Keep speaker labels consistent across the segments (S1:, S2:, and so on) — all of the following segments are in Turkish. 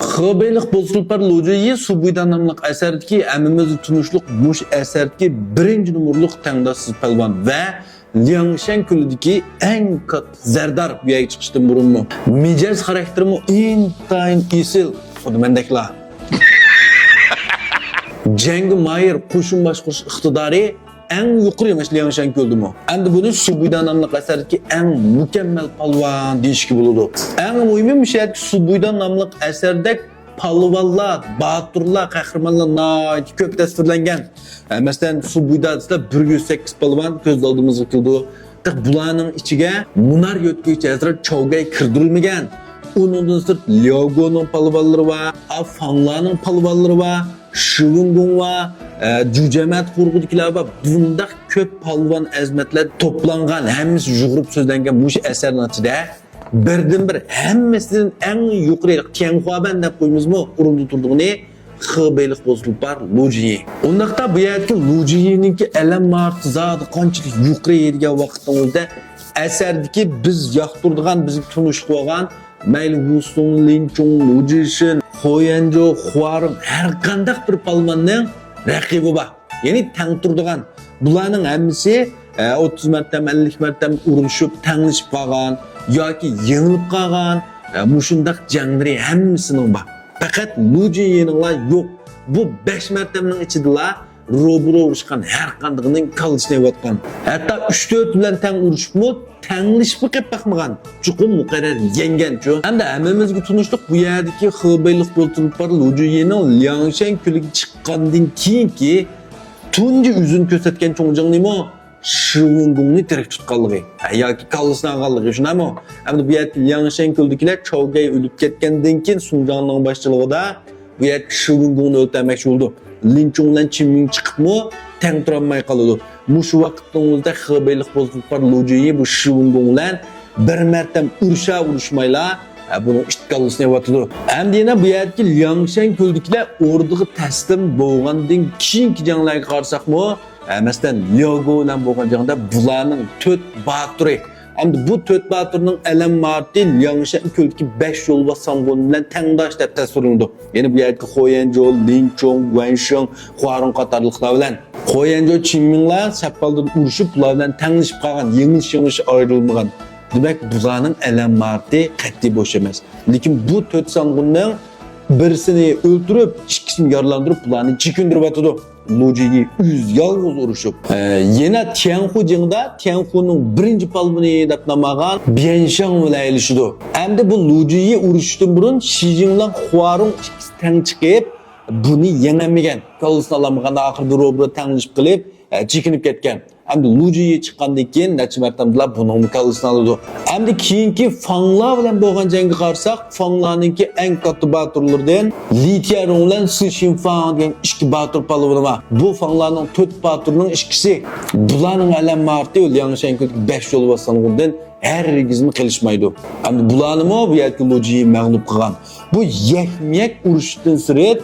S1: Xibeylik bozulpar lojiyi Subuydan namlıq əsərdəki əmimiz tunuşluq muş əsərdəki birinci numurluq təngdassız palvan və Liangshan külüdeki en kat zerdar bir yaya çıkıştım burunmu. Micaz karakterimi intayin isil. O da mendekla. Cengi Mahir kuşun başkuş iktidarı en yukarıymış Liangshan küldümü. Hem de bunu Subuydan namlıq əsərdəki en mükemmel palvan deyişki buludu. En mühim bir şey ki Subuydan namlıq əsərdək palvallar, baturlar, kahramanlar naiti köp tasvirlengen. Mesela Subuyda 108 palvan göz aldığımız kıldı. Bulanın içige munar yötküyüçü ezra çoğgay kırdırılmagan. Onundan sonra Lyogo'nun palvalları var, Afanglar'ın palvalları var, Şıvıngun var, Cücemet kurgudikiler var. Bunda köp palvan ezmetler toplangan, hemisi juğurup sözlengen bu eserin içinde. Birden bir hemmesinin en yukarı Tianhuaben de koyumuz mu urumdu turduğunu Xibeylik bozulpar lojiyi. Ondaqda bu yerdeki lojiyininki elem martı zadı qançılık yukarı yedigen vaqtımızda eserdeki biz yaxtırdıgan, bizi tunuşluq olgan Mayli Wusong, Lin Chung, Lu Jishin, Huyanzhou, Huarong her qandaq bir palmanның raqibi var. Yani tang turduğan. Bularning hemmisi 30 martam, 50 martam uruşup, tanışıp qalgan yoki yengilib qalgan mushundaq jangları hemmisinin var. Fakat Lujiyi'nin yok. Bu 5 martamның içidiler robura uruşkan her qandığının kalışına vatkan. Hatta 3-4 bilen tang uruşup mu, tanışıp qep bakmagan. Çuqum muqarrar yengen ço. Hem de hemmimizge tunuşluq bu yerdeki Xibeylik bozulpar Lujiyi'nin Liangshan külüge çıqqandan keyinki tunji üzün kösetken çoğuncanlı mı? Şıvıngungni direkt tutqanlığı. Yoki kalısına qallığı şuna mı? Hem de bu yerdeki Liangshan külüdekiler çoğgay ölüp ketkenden keyin Sunjanның başçılığıda bu yerdeki Şıvıngungni öldürmekçi oldu. Lin Chung'dan Çinming çıkıp mı? Teng turamay qalıdı. Muşu vaqtımızda Xibeylik bozulpar Lujiyi bu Şıvıngung'dan bir mertem uruşmayla bunun iştikalısına vatıdı. Hem de yine bu yerdeki Liangshan külüdekiler orduğı teslim boğandan kiyinki janlarga qarsak mı? Mesela Lyogo ile boğan jangda bularning 4 batırı. Hem de bu 4 batırının elem martı Liangshan külüdeki 5 yol basan bilen tengdaş dep tasvirlandı. Yani bu yerdeki Huyanzhou, Lin Chung, Guansheng, Huarong qatarlıqlar bilen Huyanzhou Çinmingler sapaldan uruşup bulardan tanışıp qalgan, yengil-yengil ayrılmagan. Demek bularning elem martı qat'iy boş emas. Lekin bu 4 sanğunning birisini öldürüp, ikisini yaralandırıp bularni chekindirib atıdı. Lojiyi yalğız uruşup. Yine Tianhu jangda Tianhu'nun birinci palvani dep namagan Bianshang bilen elişidi. Hem de bu Lojiyi uruşdan burun Xi Jinping Huarong ikisi teng çıkıp bunu yenemigen. Kalısını alamagan ahırda robura tanışıp kılıp chekinip ketken. Hem de Lojiyi çıqqandan keyin neçe mertemdiler bunun kalısını aldı. Hem de keyinki Fanglar bilen boğan jangi qarsak, Fanglarninki en katı batırlardan Li Tianrong bilen Si Xinfang degan iki batır palvani var. Bu Fanglarning 4 batırının ikisi. Bularning elem martı Liangshan külüdeki 5 yol basanğından hergizmi qilishmaydi. Hem de bularni bu yerdeki Lojiyi mag'lub qilgan. Bu yekmiyek uruşdan süret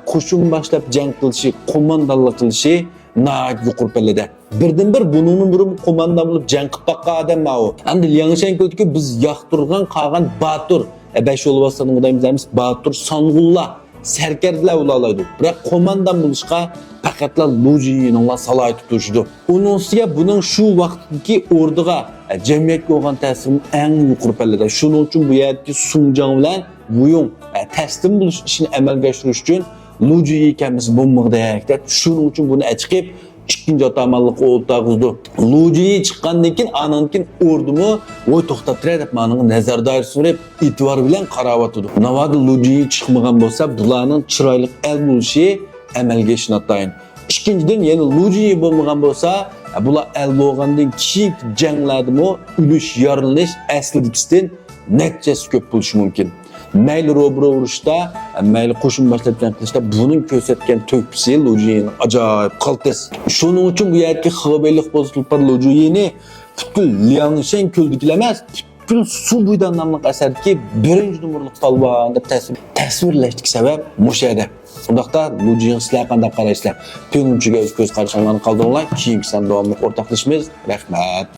S1: qo'shin boshlab jang qilishi, qo'mondonlik qilishi naat yuqur pallada. Birden bir bunun bir qo'mondon bo'lib jang qilib baqqan odam ma'u. Endi Liangshan külüdeki biz yoqtirgan qolgan batur, 5 yol basanğından deymiz, batur Song'ullar, serkarlar ulaydi. Biroq qo'mondon bo'lishga faqatlar Lojiyining salohiyati tutishdi. Onun ustiga buning shu vaqtdagi orduga jamiyatga bo'lgan ta'siri eng yuqori pallada. Shuning uchun bu yerdagi Sunjang bilan Wuyong taslim bo'lish ishini amalga oshirish uchun Lojiyi kamiz bo'lmoqda. Shuning uchun buni chiqib ikkinchi atamanlik o'rtag'izdi. Lojiyi chiqqandan keyin anankin ordumu voy to'xtatira deb meni nazarda surib e'tibor bilan qarab o'tdi. Navoda Lojiyi chiqmagan bo'lsa, bularning chiroyli el bo'lishi amalga ishlatayın. İkinciden yani Lojiyi bo'lmagan bo'lsa, bular el bo'lgandan keyin janglardimi ulush yarilish aslidikisidan nechtasi ko'p bo'lishi mumkin. Mayli robura uruşda, mayli qo'shin boshlab jang qilishda buning ko'rsatgan to'pisi Lojiyining ajoyib qaltis. Shuning uchun bu yerdagi Xibeylik bozulpar Lojiyini butkul Liangshan külüdekilar emas, butkul Subuydan namlıq əsərdəki birinci numurluq palvan deb tasvirlashdik sabab mushada. Undaqda Lojiyining sizlar qanday qaraysizlar? Tönümçüge öz göz qarşılamanı qaldırыңlar. Keyingi san davamlı ortaqlaşmamız. Rahmat.